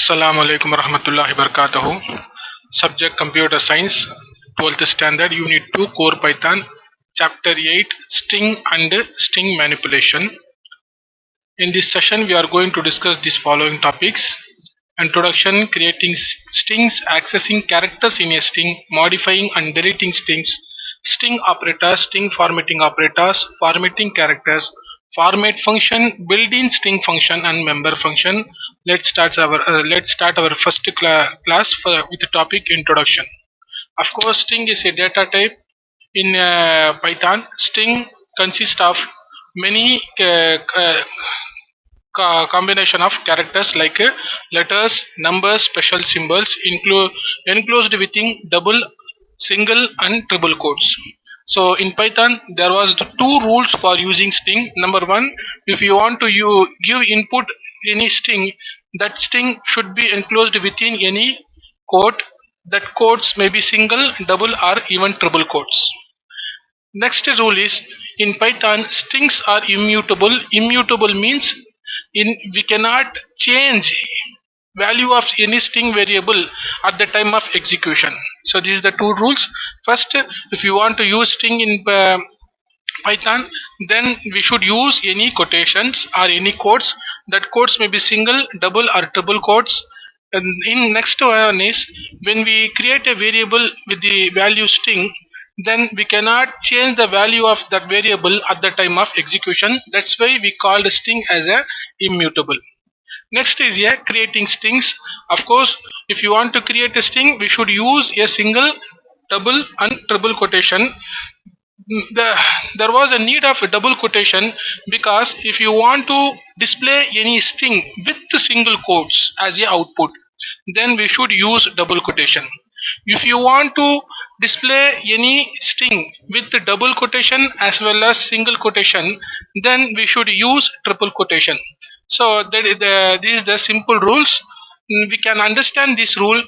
Assalamu alaikum warahmatullahi wabarakatuh. Subject Computer Science, 12th Standard, Unit 2, Core Python, Chapter 8, String and String Manipulation. In this session, we are going to discuss these following topics: introduction, creating strings, accessing characters in a string, modifying and deleting strings, string operators, string formatting characters, format function, built-in string function, and member function. Let's start our first class with the topic introduction. Of course, string is a data type in Python. String consists of many combination of characters like letters, numbers, special symbols, enclosed within double, single, and triple quotes. So in Python, there was the two rules for using string. Number one, if you want to give input any string, that string should be enclosed within any quote. That quotes may be single, double, or even triple quotes. Next rule is in Python strings are immutable. Immutable means we cannot change value of any string variable at the time of execution. So these are the two rules. First, if you want to use string in Python, then we should use any quotations or any quotes. That quotes may be single, double, or triple quotes. And in next one is when we create a variable with the value string, then we cannot change the value of that variable at the time of execution. That's why we call the string as a immutable. Next is creating strings. Of course, if you want to create a string, we should use a single, double, and triple quotation. There was a need of a double quotation because if you want to display any string with single quotes as a output, then we should use double quotation. If you want to display any string with the double quotation as well as single quotation, then we should use triple quotation. So these are the simple rules. We can understand this rule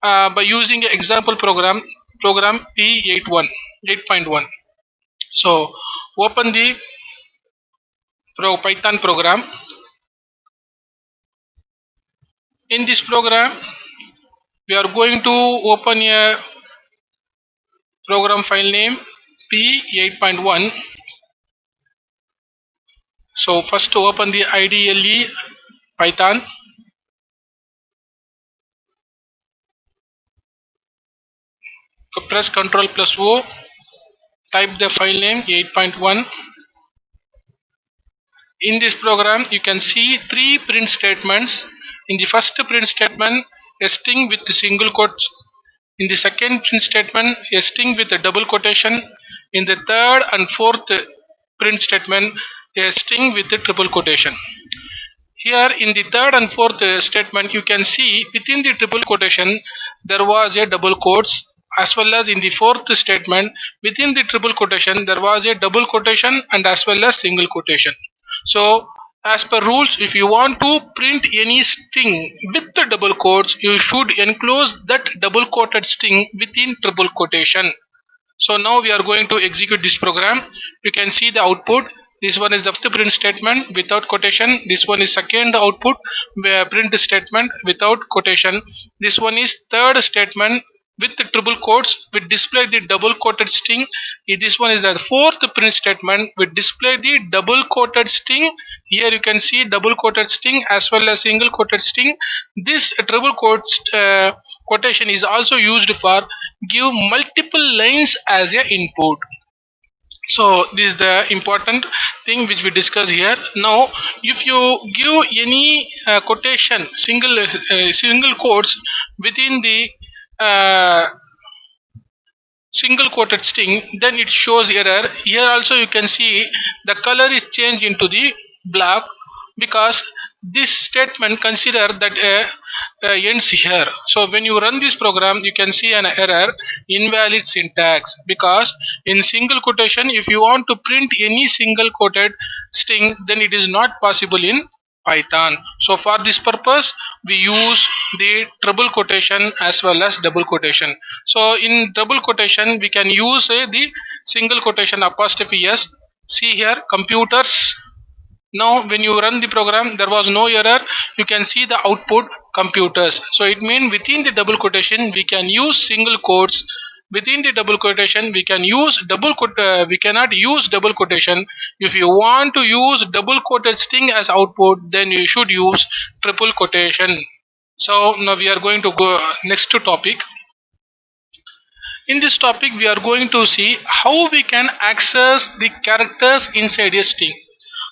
by using an example program P81 8.1. So open the Python program. In this program, we are going to open a program file name P8.1. So first open the IDLE Python. Press Ctrl plus O. Type the file name 8.1. In this program, you can see three print statements. In the first print statement, a string with single quotes. In the second print statement, a string with a double quotation. In the third and fourth print statement, a string with a triple quotation. Here in the third and fourth statement, you can see within the triple quotation, there was a double quotes, as well as in the fourth statement, within the triple quotation, there was a double quotation and as well as single quotation. So as per rules, if you want to print any string with the double quotes, you should enclose that double quoted string within triple quotation. So now we are going to execute this program. You can see the output. This one is the first print statement without quotation. This one is second output print statement without quotation. This one is third statement with the triple quotes with display the double quoted string. This one is the fourth print statement with display the double quoted string. Here you can see double quoted string as well as single quoted string. This triple quotation is also used for give multiple lines as a input. So this is the important thing which we discuss here. Now if you give any quotation single quotes within the single quoted string, then it shows error. Here also you can see the color is changed into the black because this statement consider that ends here. So when you run this program, you can see an error, invalid syntax, because in single quotation, if you want to print any single quoted string, then it is not possible in Python. So for this purpose, we use the triple quotation as well as double quotation. So in double quotation, we can use the single quotation apostrophe s. See here, computers. Now when you run the program, there was no error. You can see the output computers. So it means within the double quotation we can use single quotes. Within the double quotation we can use we cannot use double quotation. If you want to use double quoted string as output, then you should use triple quotation. So now we are going to go next to topic. In this topic, we are going to see how we can access the characters inside a string.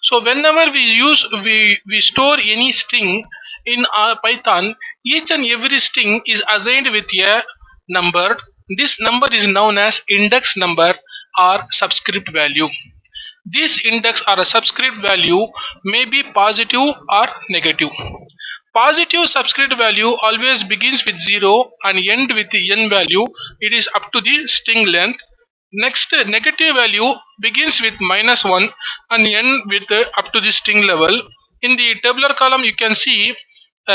So whenever we store any string in our Python, each and every string is assigned with a number. This number is known as index number or subscript value. This index or a subscript value may be positive or negative. Positive subscript value always begins with 0 and end with the n value. It is up to the string length. Next, negative value begins with -1 and end with up to the string level. In the tabular column, you can see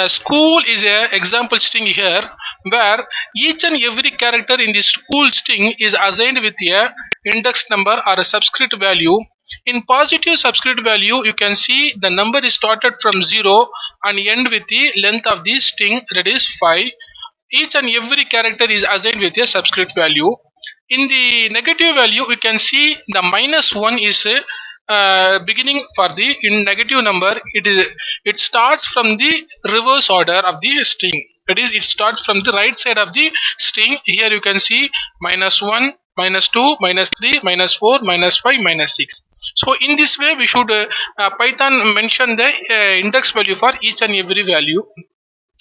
school is a example string here, where each and every character in the school string is assigned with a index number or a subscript value. In positive subscript value, you can see the number is started from 0 and end with the length of the string, that is 5. Each and every character is assigned with a subscript value. In the negative value, we can see the -1 is beginning for the in negative number. It starts from the reverse order of the string. That is, it starts from the right side of the string. Here you can see -1, -2, -3, -4, -5, -6. So in this way, we should Python mention the index value for each and every value,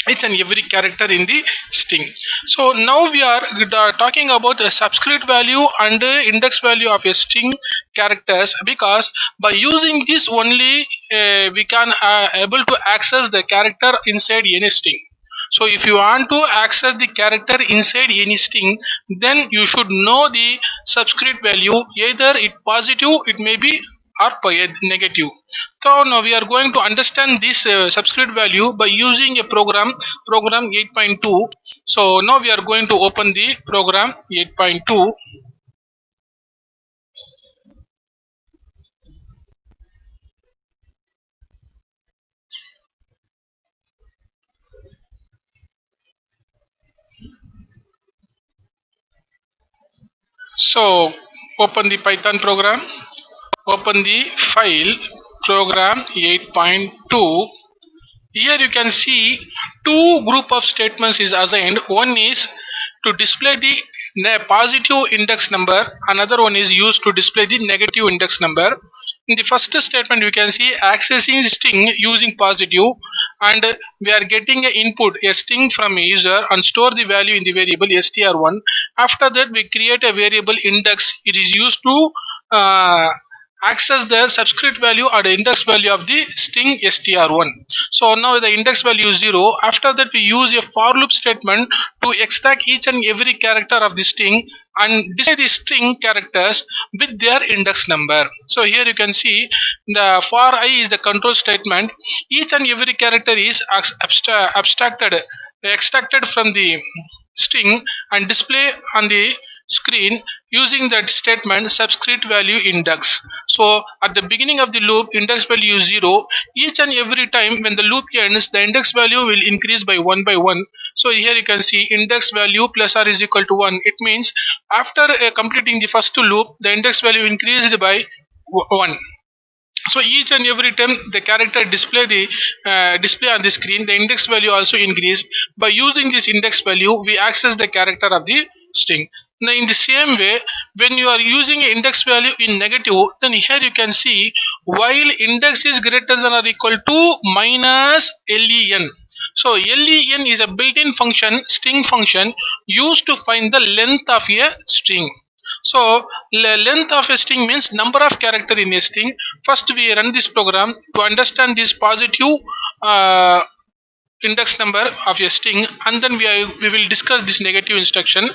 each and every character in the string. So now we are talking about a subscript value and index value of a string characters, because by using this only we can able to access the character inside any string. So if you want to access the character inside any string, then you should know the subscript value, either it positive, it may be, or negative. So now we are going to understand this subscript value by using a program 8.2. So now we are going to open the program 8.2. So open the Python program, open the file program 8.2. Here you can see two group of statements is assigned. One is to display the positive index number, another one is used to display the negative index number. In the first statement, you can see accessing string using positive, and we are getting an input, a string from a user, and store the value in the variable str1. After that, we create a variable index. It is used to access the subscript value or the index value of the string str1. So now the index value is 0. After that, we use a for loop statement to extract each and every character of the string and display the string characters with their index number. So here you can see the for I is the control statement. Each and every character is extracted from the string and display on the screen using that statement subscript value index. So at the beginning of the loop, index value is 0. Each and every time when the loop ends, the index value will increase by 1 by 1. So here you can see index value plus r is equal to 1. It means after completing the first loop, the index value increased by 1. So each and every time the character display on the screen, the index value also increased. By using this index value, we access the character of the string. Now in the same way, when you are using an index value in negative, then here you can see while index is greater than or equal to minus len. So len is a built-in function, string function, used to find the length of a string. So length of a string means number of character in a string. First we run this program to understand this positive index number of a string, and then we will discuss this negative instruction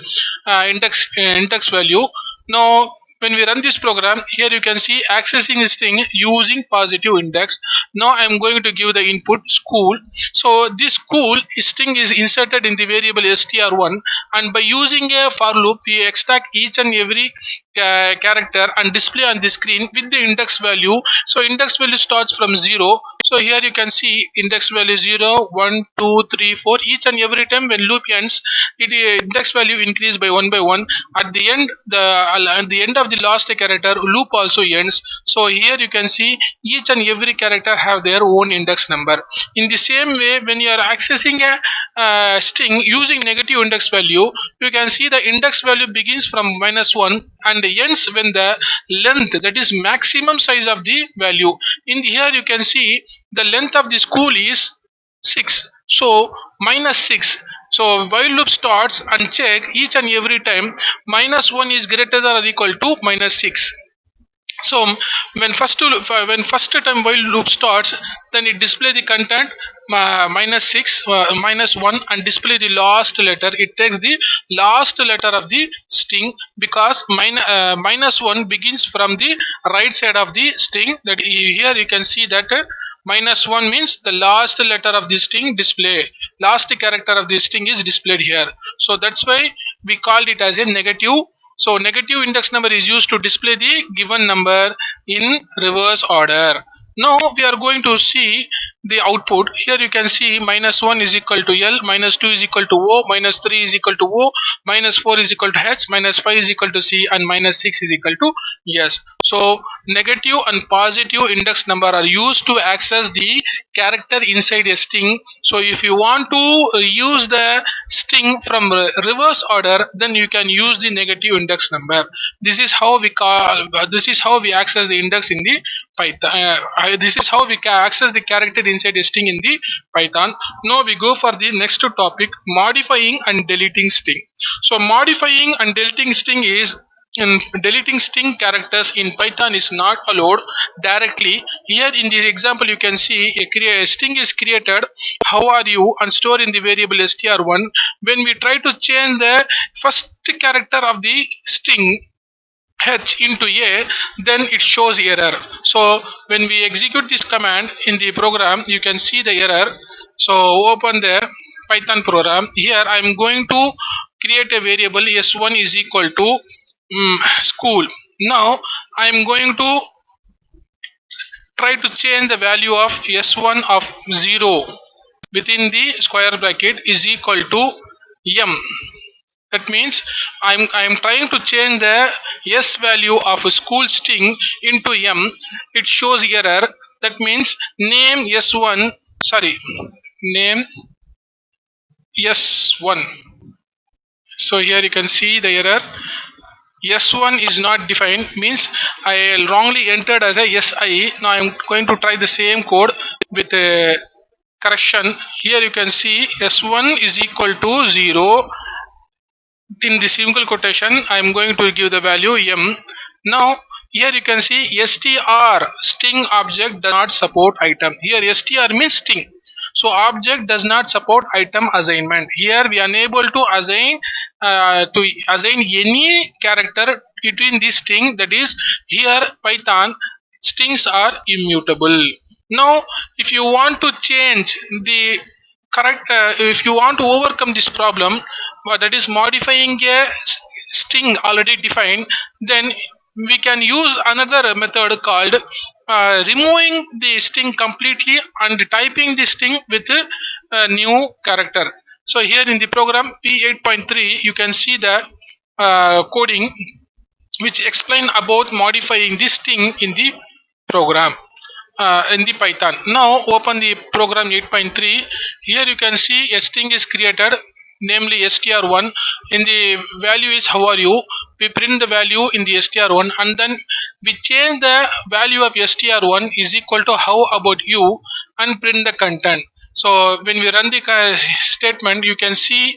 index value. Now when we run this program, here you can see accessing string using positive index. Now I'm going to give the input school. So this school string is inserted in the variable str1, and by using a for loop we extract each and every character and display on the screen with the index value. So index value starts from 0. So here you can see index value 0, 1, 2, 3, 4. Each and every time when loop ends, it index value increase by 1 by 1. At the end of the last character, loop also ends. So here you can see each and every character have their own index number. In the same way, when you are accessing a string using negative index value, you can see the index value begins from -1 and ends when the length, that is maximum size of the value. In here you can see the length of the school is 6. So -6. So while loop starts and check each and every time -1 is greater than or equal to -6. So when first time while loop starts, then it display the content -6 -1 and display the last letter. It takes the last letter of the string because -1 begins from the right side of the string. That here you can see that -1 means the last letter of the string display, last character of the string is displayed here. So that's why we called it as a negative. So negative index number is used to display the given number in reverse order. Now we are going to see the output. Here you can see -1 is equal to L, -2 is equal to O, -3 is equal to O, -4 is equal to H, -5 is equal to C, and -6 is equal to S. So negative and positive index number are used to access the character inside a string. So if you want to use the string from reverse order, then you can use the negative index number. This is how we call. This is how we access the index in the Python. This is how we can access the character inside a string in the Python. Now we go for the next topic: modifying and deleting string. So modifying and deleting string is in deleting string characters in Python is not allowed directly. Here in the example you can see a string is created, how are you, and stored in the variable str1. When we try to change the first character of the string H into A, then it shows error. So when we execute this command in the program, you can see the error. So open the Python program. Here I am going to create a variable s1 is equal to school. Now I am going to try to change the value of s1 of 0 within the square bracket is equal to m. That means I'm trying to change the s value of a school string into m. It shows error. That means name s1, sorry, name s1. So here you can see the error. S1 is not defined, means I wrongly entered as a SI. Now I'm going to try the same code with a correction. Here you can see S1 is equal to 0. In the single quotation, I'm going to give the value M. Now here you can see str, string object does not support item. Here str means string. So object does not support item assignment. Here we are unable to assign any character between this string. That is, here Python strings are immutable. Now if you want to change the correct, if you want to overcome this problem, that is modifying a string already defined, then we can use another method called removing the string completely and typing the string with a new character. So here in the program P8.3 you can see the coding which explain about modifying this string in the program in the Python. Now open the program 8.3. Here you can see a string is created, namely str1. In the value is how are you. We print the value in the str1 and then we change the value of str1 is equal to how about you and print the content. So when we run the statement, you can see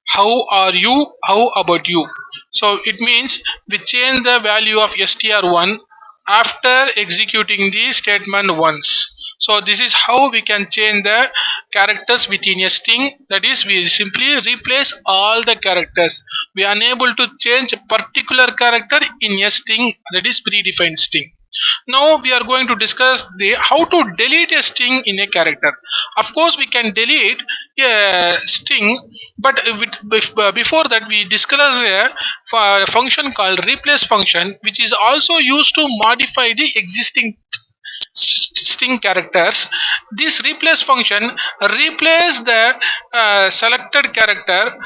how are you, how about you. So it means we change the value of str1 after executing the statement once. So this is how we can change the characters within a string. That is, we simply replace all the characters. We are unable to change a particular character in a string, that is predefined string. Now we are going to discuss the how to delete a string in a character. Of course, we can delete a string, but before that we discuss a function called replace function, which is also used to modify the existing string characters. This replace function replace the selected character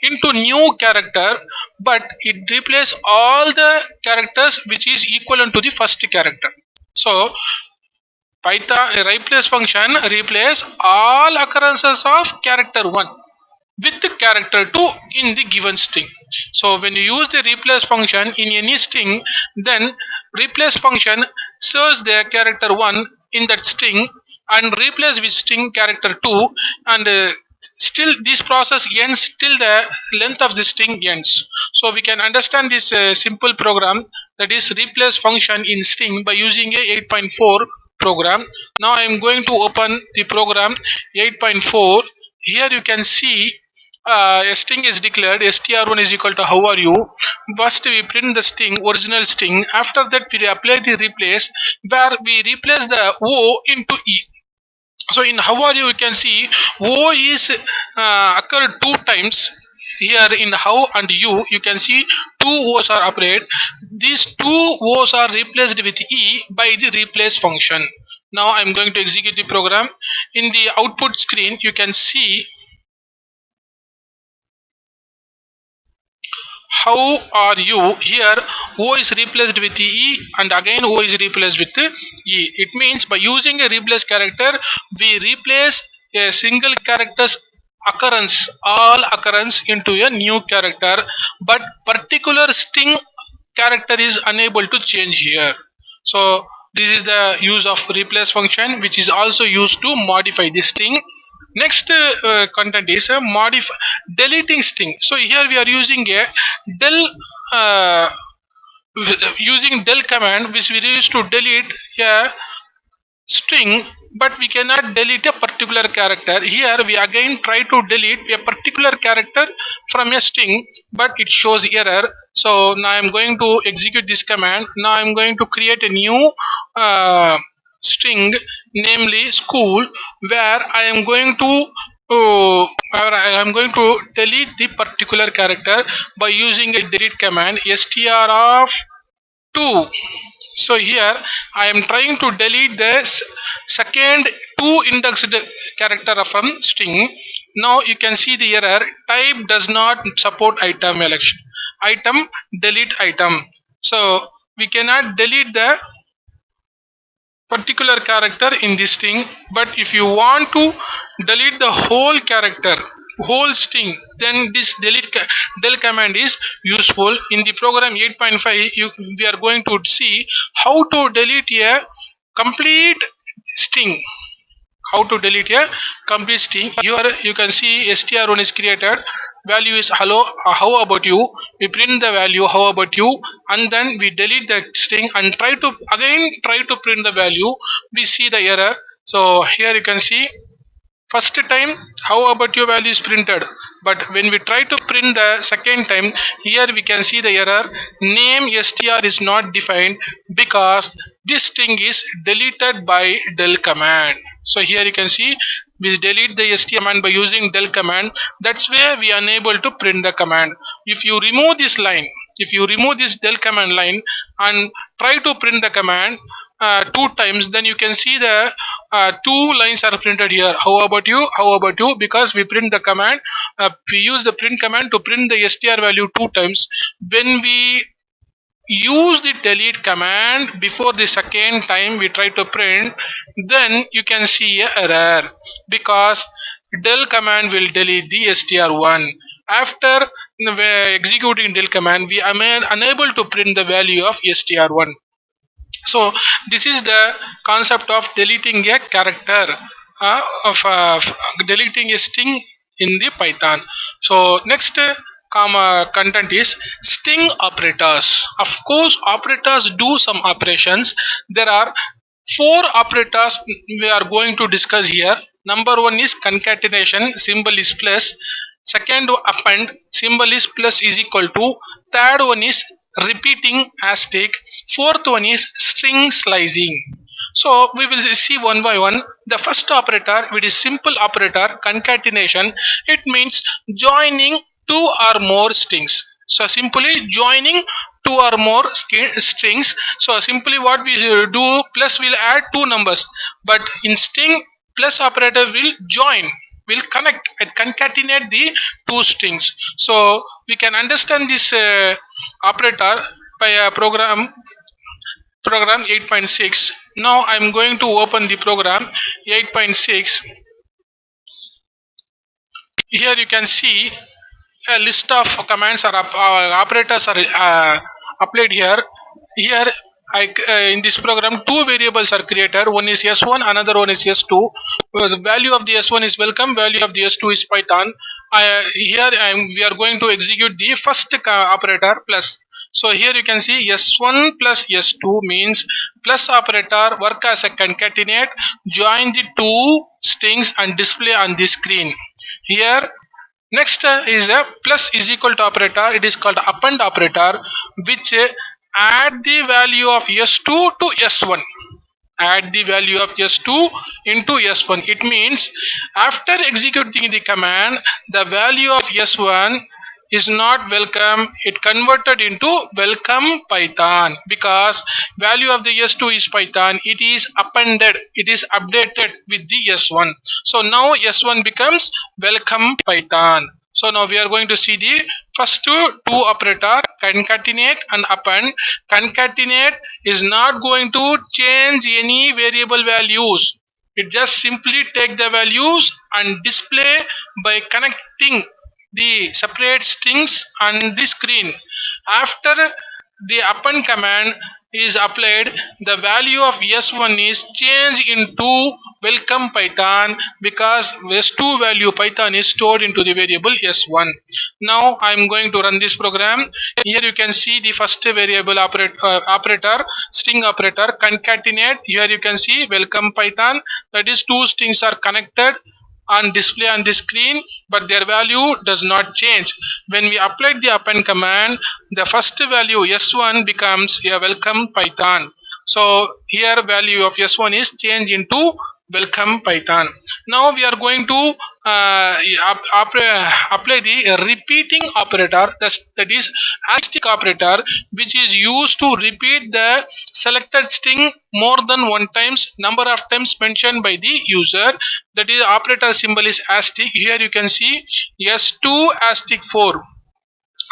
into new character, but it replace all the characters which is equivalent to the first character. So Python replace function replace all occurrences of character 1 with the character 2 in the given string. So when you use the replace function in any string, then replace function serves the character 1 in that string and replace with string character 2, and still this process ends till the length of the string ends. So we can understand this simple program, that is replace function in string, by using a 8.4 program. Now I am going to open the program 8.4. Here you can see a string is declared, str1 is equal to how are you. First we print the string, original string. After that we apply the replace, where we replace the o into e. So in how are you can see o is occurred two times. Here in how and you can see two o's are applied. These two o's are replaced with e by the replace function. Now I'm going to execute the program. In the output screen you can see how are you. Here o is replaced with e and again o is replaced with e. It means by using a replace character we replace a single character's occurrence, all occurrence, into a new character, but particular string character is unable to change here. So this is the use of replace function, which is also used to modify the string. Next content is a deleting string. So here we are using a del uh, using del command, which we use to delete a string, but we cannot delete a particular character. Here we again try to delete a particular character from a string, but it shows error. So now I'm going to execute this command. Now I'm going to create a new string, namely school, where I am going to where I am going to delete the particular character by using a delete command, str of 2. So here I am trying to delete the second two indexed character from string. Now you can see the error, type does not support item election, item delete item. So we cannot delete the particular character in this string, but if you want to delete the whole character, whole string, then this del command is useful. In the program 8.5 we are going to see how to delete a complete string. How to delete a complete string. Here you can see str1 is created, value is hello, how about you. We print the value how about you, and then we delete the string and try to print the value. We see the error. So here you can see first time how about your value is printed, but when we try to print the second time, here we can see the error, name str is not defined because this string is deleted by del command. So here you can see we delete the str command by using del command. That's where we are unable to print the command. If you remove this line, if you remove this del command line and try to print the command two times, then you can see the two lines are printed here, how about you, how about you, because we print the command, we use the print command to print the str value two times. When we use the delete command before the second time we try to print, then you can see a error because del command will delete the str1. After executing del command, we are unable to print the value of str1. So this is the concept of deleting a character, of deleting a string in the Python. So next content is string operators. Of course, operators do some operations. There are Four operators we are going to discuss here. Number one is concatenation, symbol is plus. Second, append, symbol is plus is equal to. Third one is repeating asterisk. Fourth one is string slicing. So we will see one by one. The first operator, which is simple operator, concatenation. It means joining two or more strings. So simply joining two or more strings. So simply what we do, plus will add two numbers, but in string plus operator will join, will connect and concatenate the two strings. So we can understand this operator by a program 8.6. Now I'm going to open the program 8.6. Here you can see a list of commands or operators are applied here. Here in this program two variables are created. One is s1, another one is s2. The value of the s1 is welcome, value of the s2 is python. Here we are going to execute the first operator plus. So here you can see s1 plus s2 means plus operator work as a concatenate, join the two strings and display on the screen. Here next is a plus is equal to operator. It is called append operator, which add the value of s2 to s1. Add the value of s2 into s1. It means after executing the command, the value of s1 is not welcome, it converted into welcome python, because value of the s2 is python, it is appended, it is updated with the s1. So now s1 becomes welcome python. So now we are going to see the first two operator, concatenate and append. Concatenate is not going to change any variable values. It just simply take the values and display by connecting the separate strings on the screen. After the append command is applied, the value of s1 is changed into welcome python, because s2 value python is stored into the variable s1. Now I am going to run this program. Here you can see the first variable operator, string operator concatenate. Here you can see welcome python, that is two strings are connected on display on the screen, but their value does not change. When we applied the append command, the first value s1 becomes a welcome python. So here value of s1 is changed into welcome python. Now we are going to apply the repeating operator, that is asterisk operator, which is used to repeat the selected string more than one times, number of times mentioned by the user. That is operator symbol is asterisk. Here you can see s2 asterisk 4.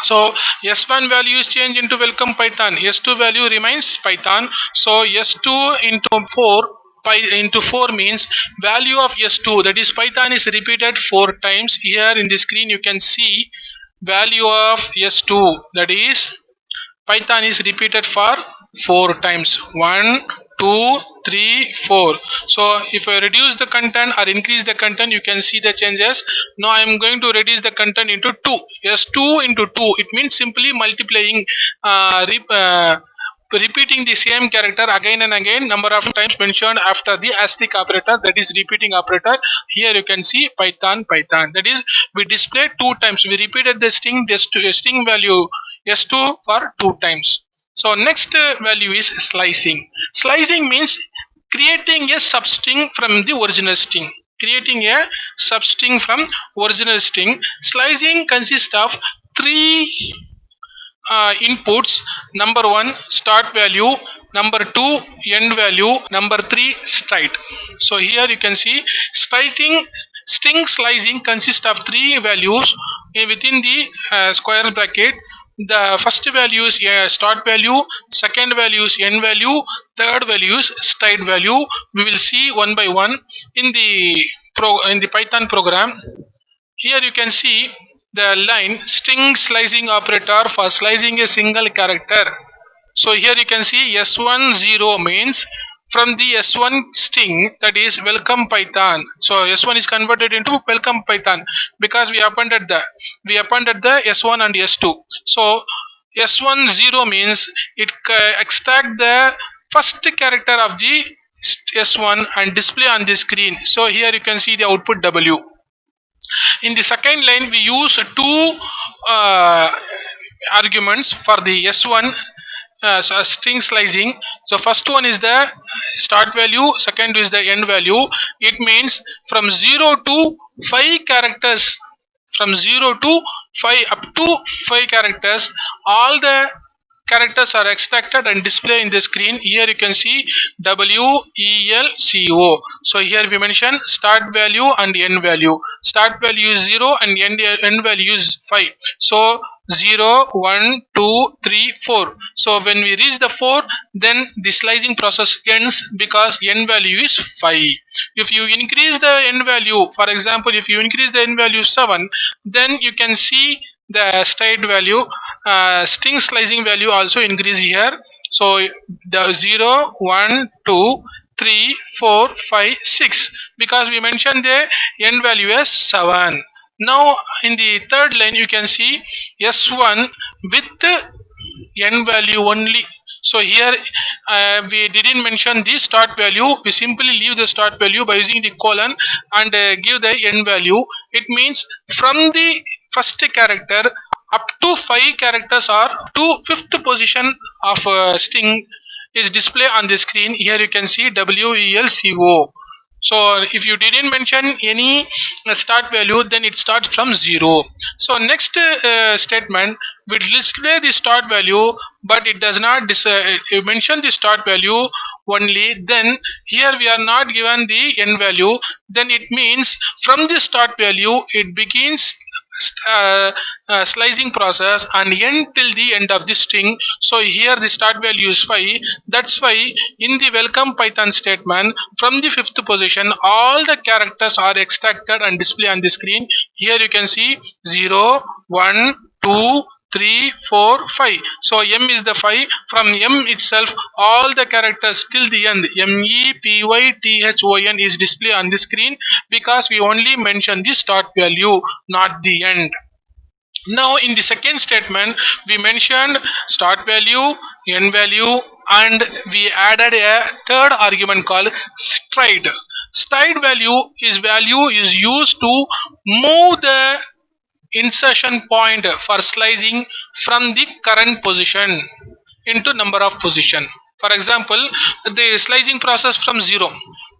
So s1 value is changed into welcome python, s2 value remains python. So s2 into 4, pi into 4 means value of s2, that is python, is repeated 4 times. Here in the screen you can see value of s2, that is python, is repeated for 4 times. 1, 2, 3, 4. So if I reduce the content or increase the content, you can see the changes. Now I am going to reduce the content into 2. Yes, 2 into 2, it means simply multiplying, repeating the same character again and again, number of times mentioned after the asterisk operator, that is repeating operator. Here you can see python, that is we displayed 2 times, we repeated the string value s2 for 2 times. So next value is slicing. Slicing means creating a substring from the original string. Creating a substring from original string. Slicing consists of three inputs. Number one, start value. Number two, end value. Number three, stride. So here you can see string slicing consists of three values within the square bracket. The first value is start value, second value is end value, third value is stride value. We will see one by one in the Python program. Here you can see the line string slicing operator for slicing a single character. So here you can see s1 0 means from the s1 string, that is welcome python. So s1 is converted into welcome python because we appended the s1 and s2. So s1 0 means it extract the first character of the S1 and display on the screen. So here you can see the output W. In the second line, we use two uh, arguments for the S1 string slicing. So first one is the start value, second is the end value. It means from 0 to 5 characters, from 0 to 5 up to 5 characters, all the characters are extracted and displayed in the screen. Here you can see WELCO. So here we mention start value and end value. Start value is 0 and end value is 5. So 0, 1, 2, 3, 4. So when we reach the 4, then the slicing process ends because end value is 5. If you increase the end value, for example, if you increase the end value 7, then you can see the straight value, string slicing value also increase here. So the 0, 1, 2, 3, 4, 5, 6, because we mentioned the end value as 7. Now in the third line you can see S1 with n value only. So here we didn't mention the start value. We simply leave the start value by using the colon and give the end value. It means from the first character up to 5 characters or to fifth position of string is displayed on the screen. Here you can see WELCO. So if you didn't mention any start value, then it starts from 0. So next statement will display the start value, but it does not mention the start value only. Then here we are not given the end value. Then it means from the start value it begins slicing process and end till the end of the string. So here the start value is 5. That's why in the welcome Python statement, from the fifth position all the characters are extracted and displayed on the screen. Here you can see 0, 1, 2, 3, 4, 5. So M is the 5. From M itself all the characters till the end MEPYTHON is displayed on the screen because we only mention the start value, not the end. Now in the second statement we mentioned start value, end value, and we added a third argument called stride. Stride value is used to move the insertion point for slicing from the current position into number of position. For example, the slicing process from 0,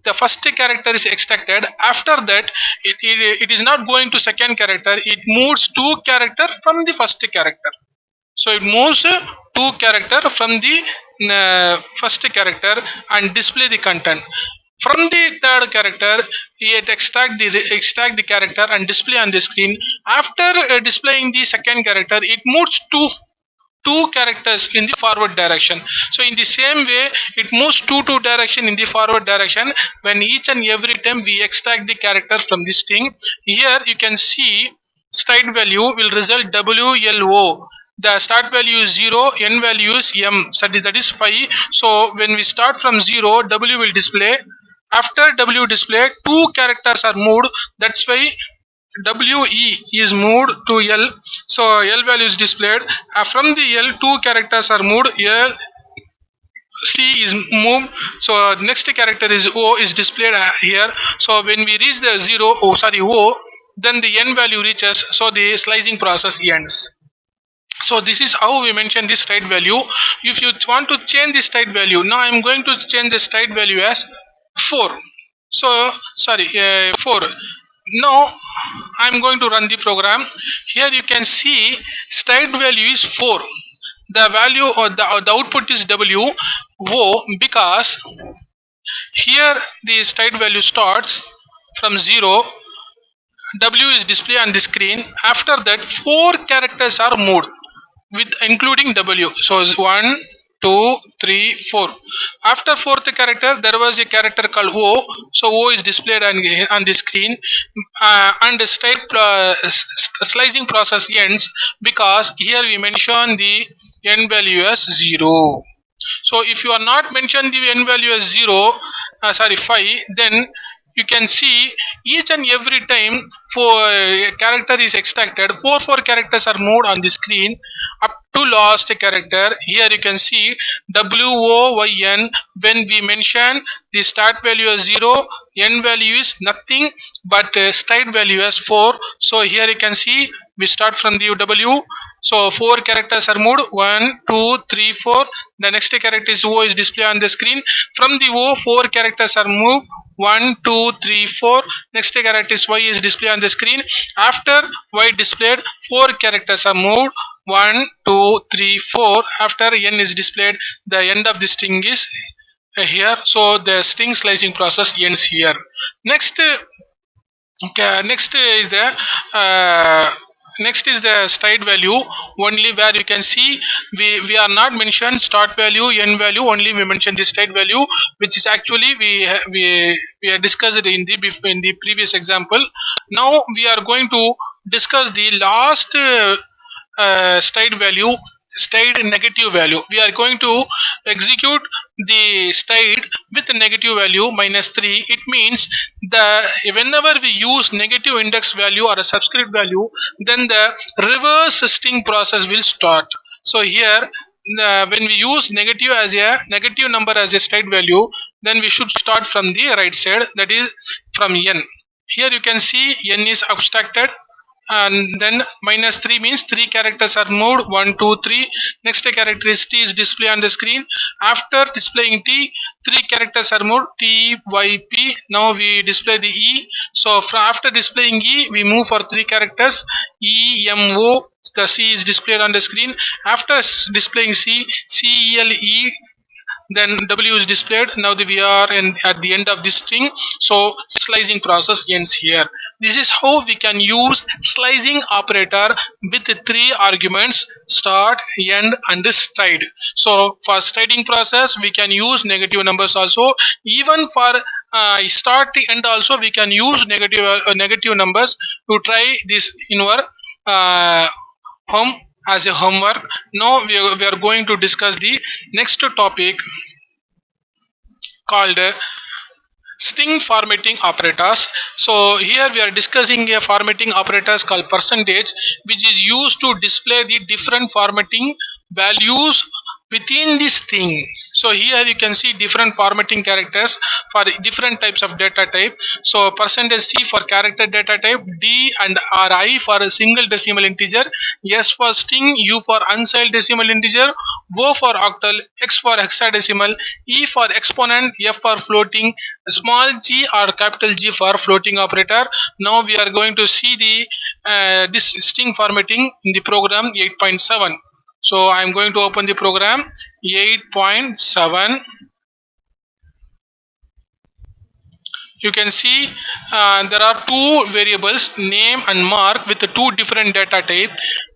the first character is extracted. After that it is not going to second character, it moves 2 character from the first character. So it moves 2 character from the first character and display the content. From the third character it extract the character and display on the screen. After displaying the second character, it moves two characters in the forward direction. So in the same way it moves two direction in the forward direction when each and every time we extract the character from this string. Here you can see stride value will result WLO. The start value is 0, n value is m, that is 5. So when we start from 0, W will display. After W display, 2 characters are moved. That's why WE is moved to L. So L value is displayed. From the L, 2 characters are moved. L C is moved. So next character is O is displayed here. So when we reach the 0, O, then the N value reaches. So the slicing process ends. So this is how we mention this stride value. If you want to change the stride value, now I am going to change the stride value as 4. So sorry, 4. Now I am going to run the program. Here you can see stride value is 4. The value or the output is WO because here the stride value starts from 0. W is displayed on the screen. After that 4 characters are moved with including W. So 1, 2, 3, 4. After fourth character there was a character called O. So O is displayed on the screen, and the slicing process ends because here we mention the n value as 0. So if you are not mention the n value as 0, 5, then you can see each and every time for a character is extracted, four characters are moved on the screen up to last character. Here you can see WOYN. When we mention the start value as 0, n value is nothing, but stride value as 4. So here you can see we start from the W. So four characters are moved, 1, 2, 3, 4. The next character is O is displayed on the screen. From the O, four characters are moved, 1, 2, 3, 4. Next character is Y is displayed on the screen. After Y displayed, four characters are moved, 1, 2, 3, 4. After N is displayed, the end of the string is here. So the string slicing process ends here. Next, okay, uh, next is the stride value only, where you can see we are not mentioned start value, n value, only we mentioned the stride value, which is actually we had discussed in the previous example. Now we are going to discuss the last stride value, stride negative value. We are going to execute the stride with negative value -3. It means the whenever we use negative index value or a subscript value, then the reverse string process will start. So here when we use negative as a negative number as a stride value, then we should start from the right side, that is from n. Here you can see n is abstracted, and then -3 means three characters are moved, 1, 2, 3. Next character is T is displayed on the screen. After displaying T, three characters are moved, T, Y, P. Now we display the E. So after displaying E, we move for three characters, E, M, O. The C is displayed on the screen. After displaying C, C, L, E, then W is displayed. Now we are at the end of this string, so slicing process ends here. This is how we can use slicing operator with three arguments: start, end, and stride. So for striding process we can use negative numbers also. Even for start, end also we can use negative numbers. To try this in our uh, home as a homework. Now we are going to discuss the next topic called string formatting operators. So here we are discussing a formatting operators called percentage, which is used to display the different formatting values within the string. So here you can see different formatting characters for different types of data type. So %C for character data type, D and RI for a single decimal integer, S for string, U for unsigned decimal integer, O for octal, X for hexadecimal, E for exponent, F for floating, small g or capital G for floating operator. Now we are going to see the this string formatting in the program 8.7. So I am going to open the program 8.7. You can see there are two variables, name and mark, with two different data type.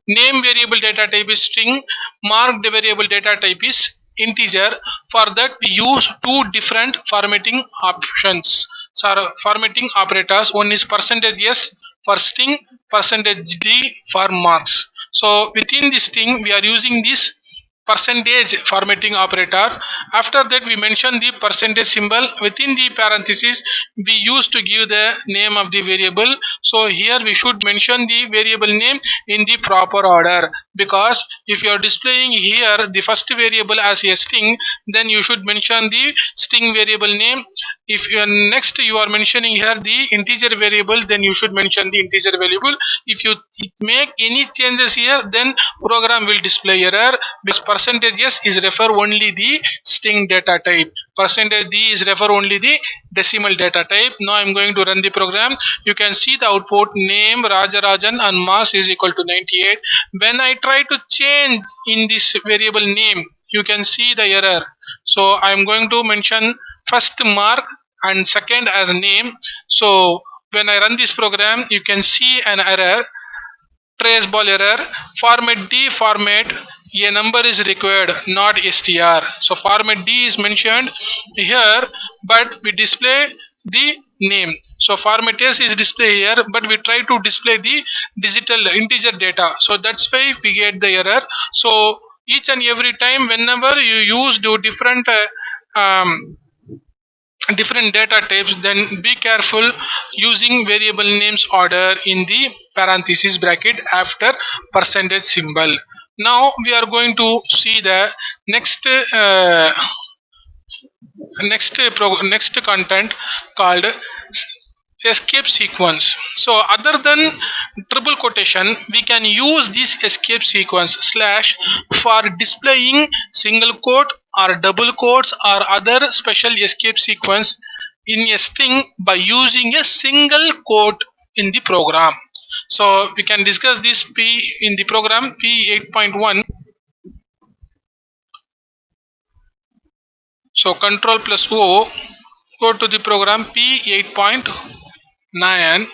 Name variable data type is string, marked variable data type is integer. For that we use two different formatting options, so formatting operators. One is %s for string, %d for marks. So within this string we are using this percentage formatting operator. After that we mention the percentage symbol. Within the parentheses we used to give the name of the variable. So here we should mention the variable name in the proper order, because if you are displaying here the first variable as a string, then you should mention the string variable name. If you are next you are mentioning here the integer variable, then you should mention the integer variable. If you make any changes here, then program will display error, because %s is refer only the string data type, %d is refer only the decimal data type. Now I'm going to run the program. You can see the output, name Rajarajan and marks is equal to 98. When I try to change in this variable name, you can see the error. So I'm going to mention first mark and second as name. So when I run this program, you can see an error, traceable error. Format D format, a number is required, not str. So format D is mentioned here, but we display the name. So format S is displayed here, but we try to display the digital integer data. So that's why we get the error. So each and every time whenever you use the different different data types, then be careful using variable names order in the parenthesis bracket after percentage symbol. Now we are going to see the next next content called escape sequence. So other than triple quotation, we can use this escape sequence slash for displaying single quote or double quotes or other special escape sequence in a string by using a single quote in the program. So we can discuss this p in the program p8.1. So control plus o, go to the program p8.9.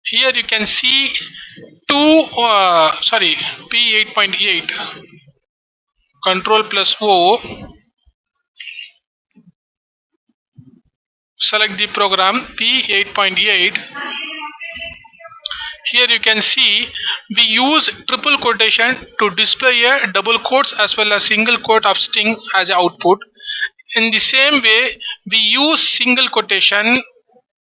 Here you can see two sorry, p8.8. Control plus o, select the program p8.8. Here you can see we use triple quotation to display a double quotes as well as single quote of string as output. In the same way, we use single quotation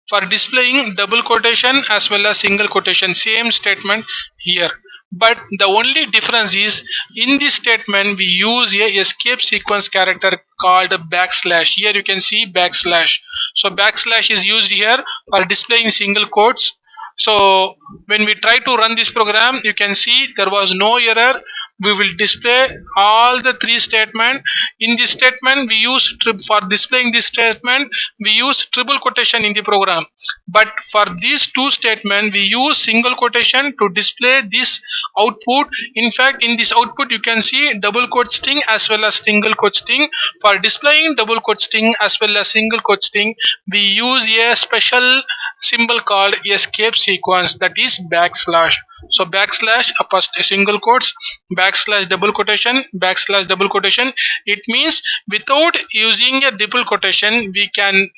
for displaying double quotation as well as single quotation, same statement here. But the only difference is in this statement we use a escape sequence character called backslash. Here you can see backslash. So backslash is used here for displaying single quotes. So when we try to run this program, you can see there was no error. We will display all the three statement. In this statement we use for displaying this statement we use triple quotation in the program, but for these two statement we use single quotation to display this output. In fact, in this output you can see double quote string as well as single quote string. For displaying double quote string as well as single quote string, we use a special symbol called escape sequence, that is backslash. So backslash first single quotes, backslash double quotation. It means without using a double quotation we can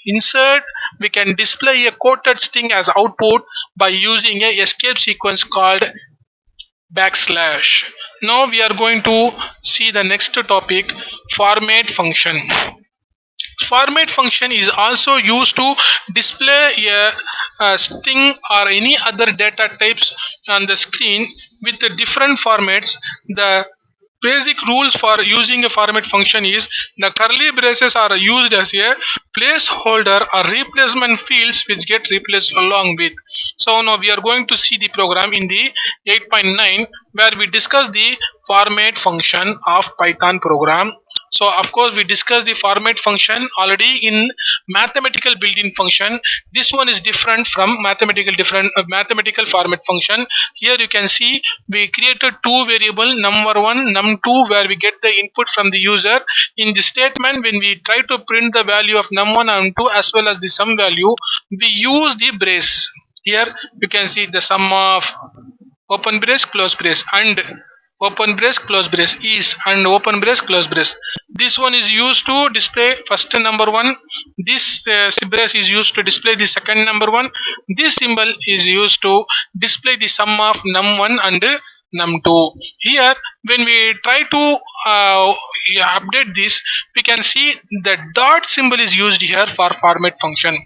display a quoted string as output by using a escape sequence called backslash. Now we are going to see the next topic, format function. Format function is also used to display a string or any other data types on the screen with the different formats. The basic rules for using a format function is the curly braces are used as a placeholder or replacement fields which get replaced along with. So now we are going to see the program in the 8.9 where we discuss the format function of Python program. So of course we discussed the format function already in mathematical built-in function. This one is different from mathematical format function. Here you can see we created two variable num1 num2 where we get the input from the user. In the statement when we try to print the value of num1 and num2 as well as the sum value, we use the brace. Here you can see the sum of open brace close brace and open brace close brace is and open brace close brace. This one is used to display first number one. This brace is used to display the second number one. This symbol is used to display the sum of num1 and num2. Here when we try to update this, we can see the dot symbol is used here for format function.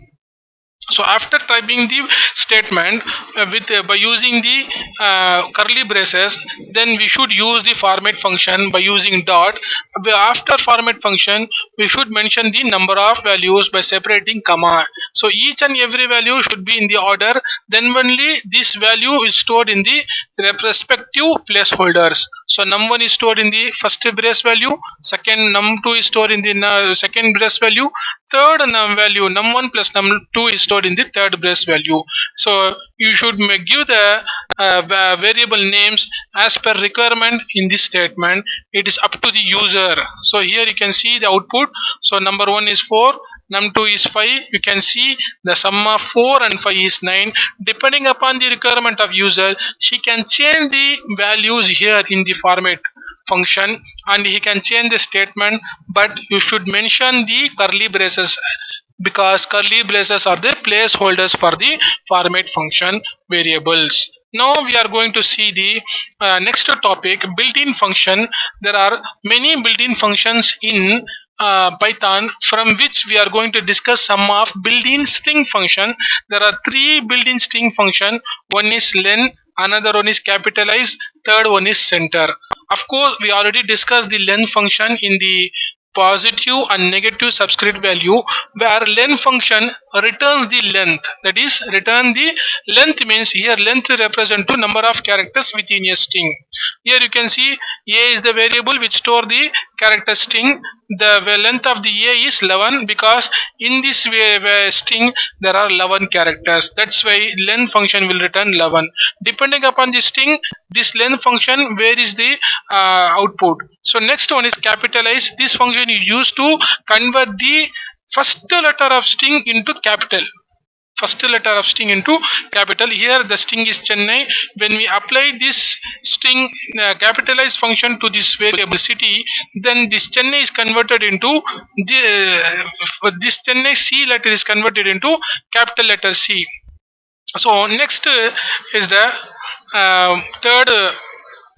So after typing the statement with by using the curly braces, then we should use the format function by using dot. After format function we should mention the number of values by separating comma. So each and every value should be in the order, then only this value is stored in the respective placeholders. So num1 is stored in the first brace value, second num2 is stored in the second brace value, third value num1 plus num2 is stored in the third brace value. So you should give the variable names as per requirement in this statement. It is up to the user. So here you can see the output. So number 1 is 4, num2 is 5. You can see the sum of 4 and 5 is 9. Depending upon the requirement of user, she can change the values here in the format function and he can change the statement, but you should mention the curly braces because curly braces are the placeholders for the format function variables. Now we are going to see the next topic, built-in function. There are many built-in functions in Python, from which we are going to discuss some of built-in string function. There are three built-in string function. One is len, another one is capitalize, third one is center. Of course, we already discussed the len function in the positive and negative subscript value, where len function returns the length, that is return the length means here length represent to number of characters within a string. Here you can see a is the variable which store the character string. The length of the a is 11 because in this string there are 11 characters. That's why len function will return 11. Depending upon the string, this len function varies the output. So next one is capitalize. This function is used to convert the first letter of string into capital. First letter of string into capital. Here the string is Chennai. When we apply this string capitalized function to this variable city, then this Chennai is converted into this Chennai C letter is converted into capital letter C. So next is the third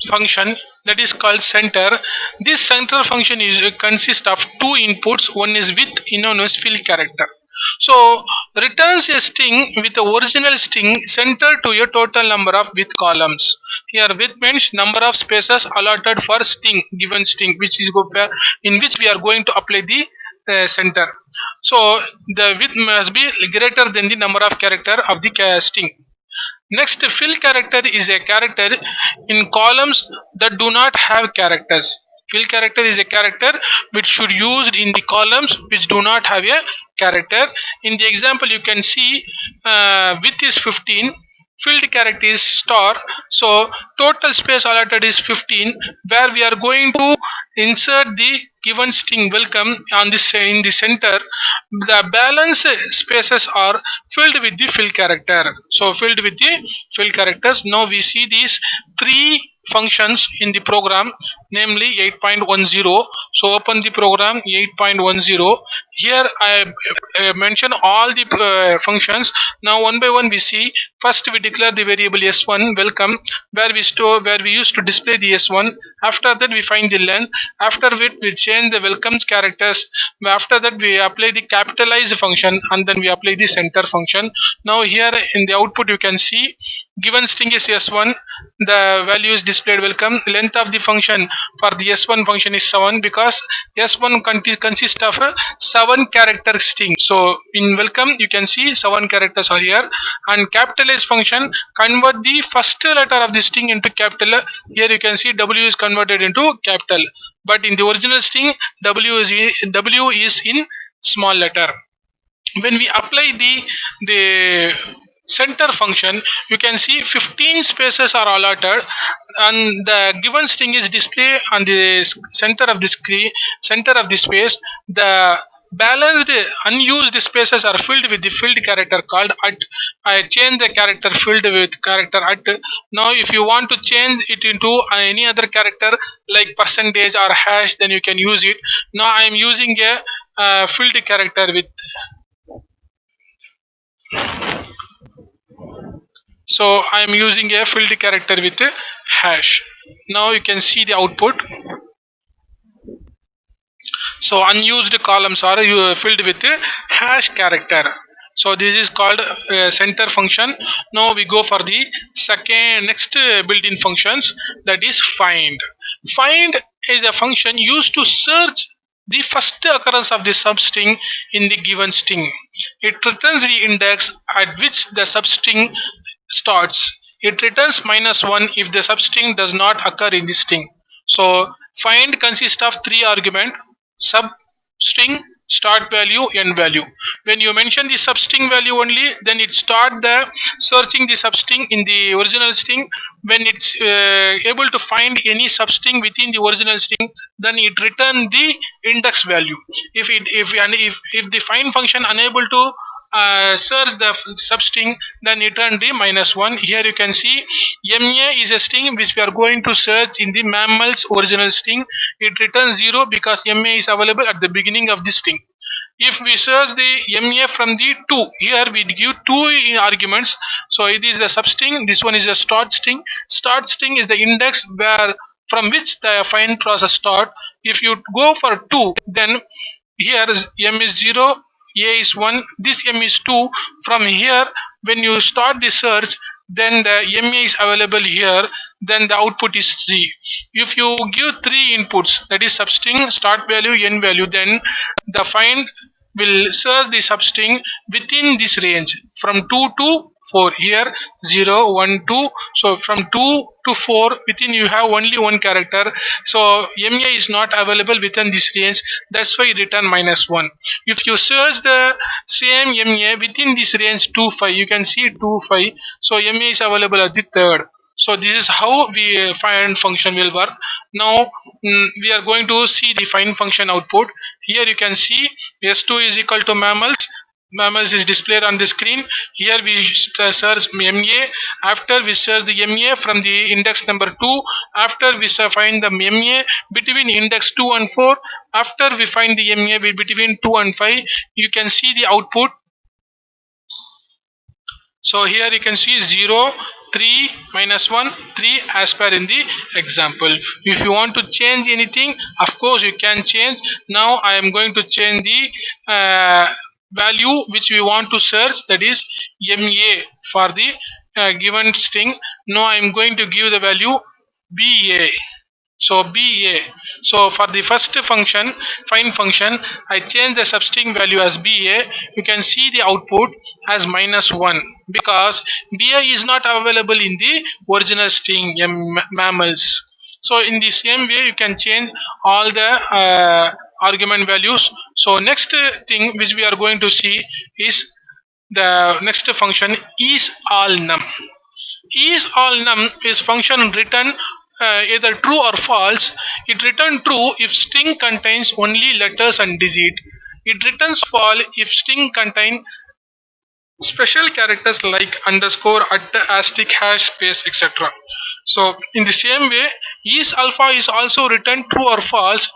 function, that is called center. This center function is consists of two inputs. One is width, another is fill character. So returns a string with the original string center to a total number of width columns. Here width means number of spaces allotted for string, given string, which is in which we are going to apply the center. So the width must be greater than the number of character of the string. Next, fill character is a character in columns that do not have characters. Fill character is a character which should used in the columns which do not have a character. In the example, you can see width is 15, filled character is star. So total space allotted is 15, where we are going to insert the given string welcome on this in the center. The balance spaces are filled with the fill character. So filled with the fill characters. Now we see these three functions in the program, namely 8.10. So open the program 8.10. Here I mention all the functions. Now one by one we see. First we declare the variable s1 welcome, where we used to display the s1. After that we find the len. After which we change the welcomes characters. After that we apply the capitalize function, and then we apply the center function. Now here in the output you can see given string is s1, the value is displayed welcome. Length of the function for the s1 function is 7 because s1 consists of a 7 character string. So in welcome you can see 7 characters are here, and capitalize function convert the first letter of the string into capital. Here you can see w is converted into capital, but in the original string w is in small letter. When we apply the center function, you can see 15 spaces are allotted, and the given string is displayed on the center of the screen, center of the space. The balanced unused spaces are filled with the filled character called at. I change the character filled with character at. Now if you want to change it into any other character like percentage or hash, then you can use it. Now I am using a filled character with. So I am using a filled character with a hash. Now you can see the output. So unused columns are filled with a hash character. So this is called center function. Now we go for the next built-in functions, that is find. Find is a function used to search the first occurrence of the substring in the given string. It returns the index at which the substring starts. It returns -1 if the substring does not occur in the string. So find consists of three arguments: substring, start value, end value. When you mention the substring value only, then it start the searching the substring in the original string. When it's able to find any substring within the original string, then it return the index value. If the find function unable to search the substring, then return the -1. Here you can see MA is a string which we are going to search in the mammal's original string. It returns 0 because MA is available at the beginning of the string. If we search the MA from the 2, here we give two arguments. So it is a substring, this one is a start string. Start string is the index where from which the find process start. If you go for 2, then here is m is 0, a is 1, this m is 2. From here, when you start the search, then the ma is available here, then the output is 3. If you give 3 inputs, that is substring, start value, end value, then the find will search the substring within this range from 2 to 4. Here 0 1 2, so from 2 to 4 within you have only one character, so ma is not available within this range, that's why you return -1. If you search the same ma within this range 2 5, you can see 2 5, so ma is available at the third. So this is how we find function will work. Now we are going to see the find function output. Here you can see s2 is equal to mammals. Mammals is displayed on the screen. Here we search ma. After we search the ma from the index number 2. After we find the ma between index 2 and 4. After we find the ma between 2 and 5, you can see the output. So here you can see 0, 3, -1, 3 as per in the example. If you want to change anything, of course you can change. Now I am going to change the value which we want to search, that is ma for the given string. Now I am going to give the value ba. So ba. So for the first function, find function, I change the substring value as ba. You can see the output as -1 because ba is not available in the original string mammals. So in the same way, you can change all the argument values. So next thing which we are going to see is the next function is all num. Is all num is function return either true or false. It returns true if string contains only letters and digit. It returns false if string contain special characters like underscore, at, asterisk, hash, space, etc. So in the same way, is alpha is also returned true or false.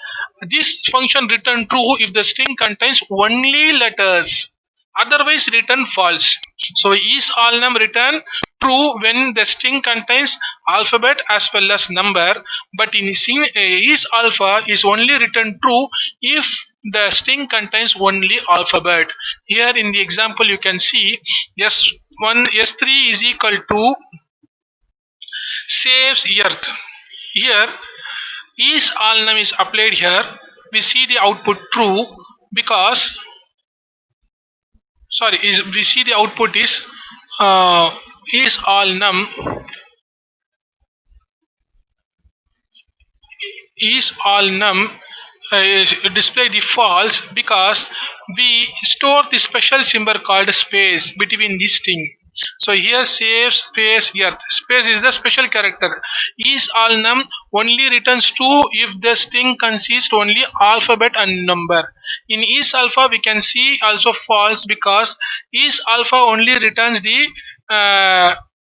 This function return true if the string contains only letters, otherwise return false. So is all num return true when the string contains alphabet as well as number, but in is alpha is only return true if the string contains only alphabet. Here in the example you can see s1 s3 is equal to saves earth. Here is all num is applied here. We see the output true because we see the output is all num is all num display the false because we store the special symbol called space between this string. So here save space earth. Space is the special character. Is all num only returns true if the string consists only alphabet and number. In is alpha we can see also false because is alpha only returns the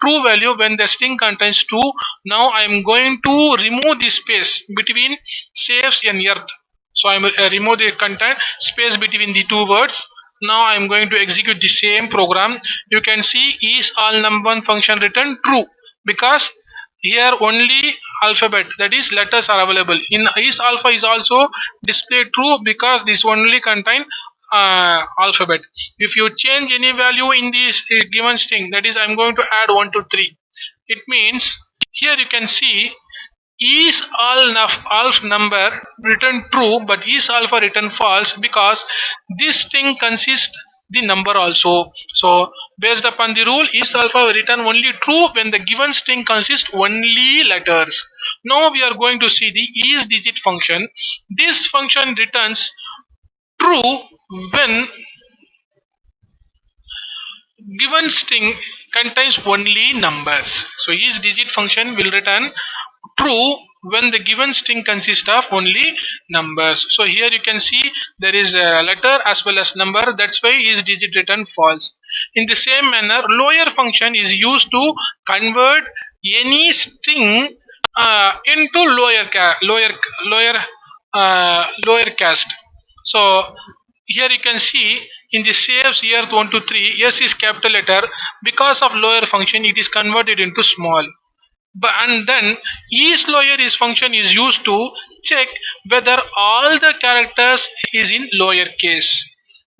true value when the string contains 2. Now I am going to remove the space between saves and earth. So I am remove the content space between the two words. Now I am going to execute the same program. You can see is all num1 function return true because here only alphabet, that is letters, are available. In is alpha is also displayed true because this only contain alphabet. If you change any value in this given string, that is I'm going to add 1 to 3, it means here you can see is all alpha number return true but is alpha return false because this string consists the number also. So based upon the rule, is alpha return only true when the given string consists only letters. Now we are going to see the is digit function. This function returns true when given string contains only numbers. So is digit function will return true when the given string consists of only numbers. So here you can see there is a letter as well as number, that's why is digit return false. In the same manner, lower function is used to convert any string into lower caste. So here you can see in the saves earth 1 to 3, s is capital letter. Because of lower function, it is converted into small. But and then is lower is function is used to check whether all the characters is in lower case.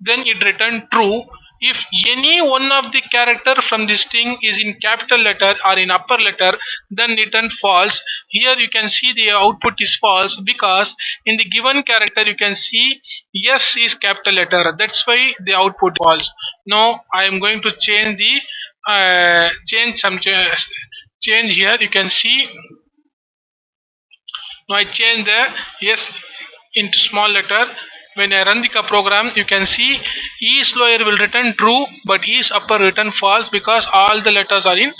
Then it return true if any one of the character from the string is in capital letter or in upper letter, then return false. Here you can see the output is false because in the given character you can see yes is capital letter, that's why the output false. Now I am going to change the change here. You can see now I change the yes into small letter. When I run the program, you can see is lower will return true, but is upper return false because all the letters are in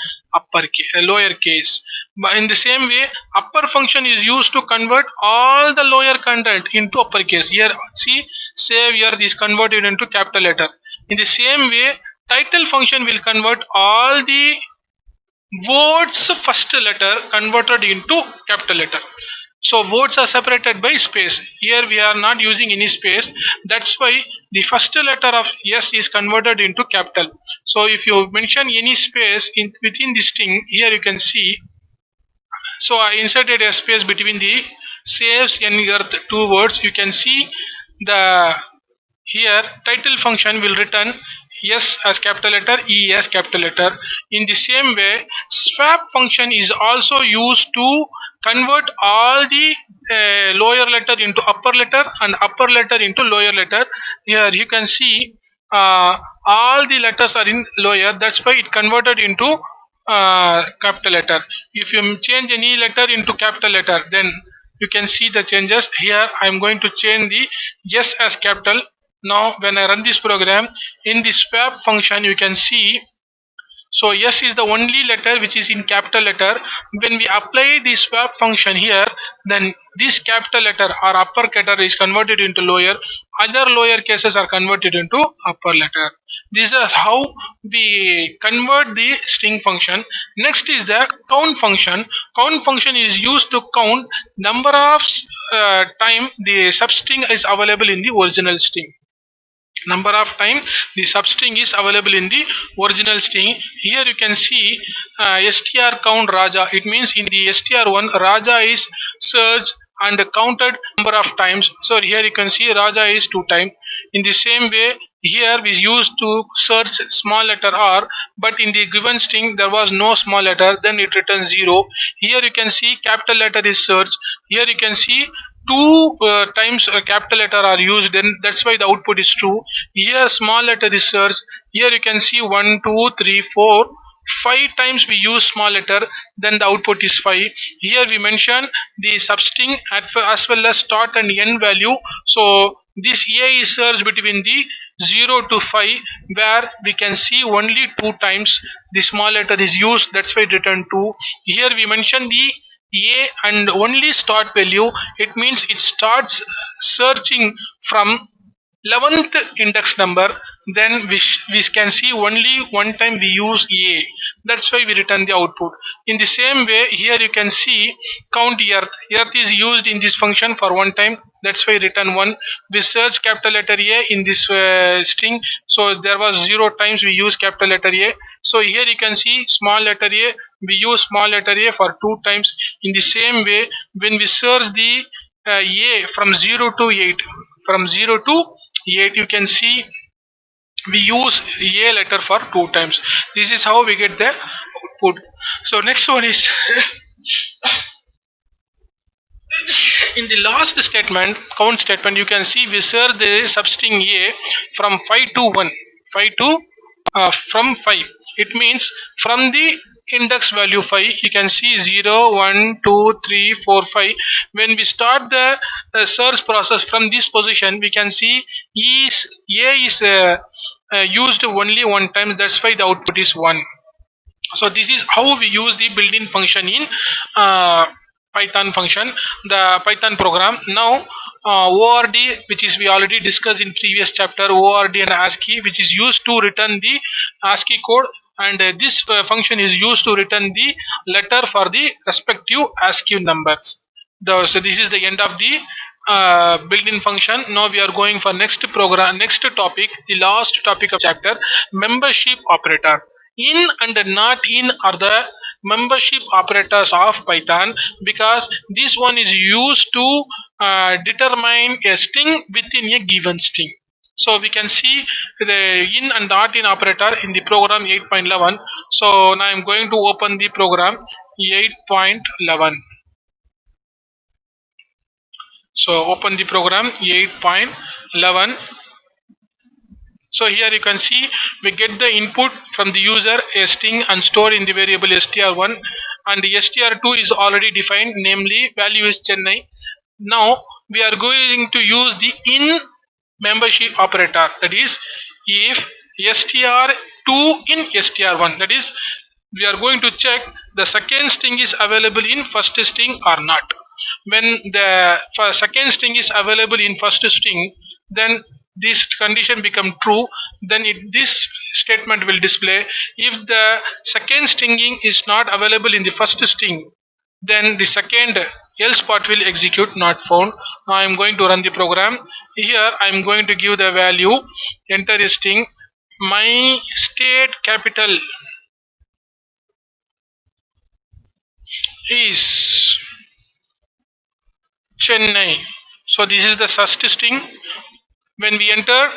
lower case. But in the same way, upper function is used to convert all the lower content into uppercase. Here, see, save here is converted into capital letter. In the same way, title function will convert all the words first letter converted into capital letter. So words are separated by space. Here we are not using any space. That's why the first letter of yes is converted into capital. So if you mention any space within this thing, here you can see. So I inserted a space between the saves and earth two words. You can see the here title function will return yes as capital letter, E as capital letter. In the same way, swap function is also used to convert all the lower letter into upper letter and upper letter into lower letter. Here you can see all the letters are in lower. That's why it converted into capital letter. If you change any letter into capital letter, then you can see the changes. Here I am going to change the yes as capital. Now when I run this program, in the swap function you can see, so yes is the only letter which is in capital letter. When we apply the swap function here, then this capital letter or upper letter is converted into lower, other lower cases are converted into upper letter. This is how we convert the string function. Next is the count function. Count function is used to count number of time the substring is available in the original string. Number of time the substring is available in the original string. Here you can see str count Raja. It means in the str1 Raja is searched and counted number of times. So here you can see Raja is 2 times. In the same way, here we used to search small letter R, but in the given string there was no small letter, then it returns 0. Here you can see capital letter is searched. Here you can see two times a capital letter are used, then that's why the output is true. Here small letter is searched. Here you can see 1 2 3 4 5 times we use small letter, then the output is 5. Here we mention the substring as well as start and end value. So this a is searched between the 0 to 5, where we can see only 2 times the small letter is used, that's why it returned 2. Here we mention the a and only start value. It means it starts searching from 11th index number, then we can see only one time we use a, that's why we return the output. In the same way, here you can see count earth is used in this function for one time, that's why return 1. We search capital letter a in this string, so there was 0 times we use capital letter a. So here you can see small letter a, we use small letter a for 2 times. In the same way, when we search the a from 0 to 8, from 0 to 8 you can see we use a letter for 2 times. This is how we get the output. So next one is in the last statement, count statement, you can see we search the substring a from 5 to 1, 5 to from 5. It means from the index value 5, you can see 0 1 2 3 4 5. When we start the search process from this position, we can see is a is used only one time, that's why the output is 1. So this is how we use the built-in function in uh, Python function, the Python program. Now ORD, which is we already discussed in previous chapter, ORD and ASCII, which is used to return the ASCII code, and this function is used to return the letter for the respective ASCII numbers. So this is the end of the built-in function. Now we are going for next program, next topic, the last topic of chapter, membership operator. In and not in are the membership operators of Python, because this one is used to determine a string within a given string. So we can see the in and not in operator in the program 8.11. So now I'm going to open the program 8.11. So open the program 8.11. So here you can see we get the input from the user a string and store in the variable str1, and str2 is already defined, namely value is Chennai. Now we are going to use the in membership operator, that is if str2 in str1, that is we are going to check the second string is available in first string or not. When the second string is available in first string, then this condition become true, then this statement will display. If the second stringing is not available in the first string, then the second else part will execute not found. Now I am going to run the program. Here I am going to give the value, enter a string, my state capital is Chennai. So this is the first string. When we enter,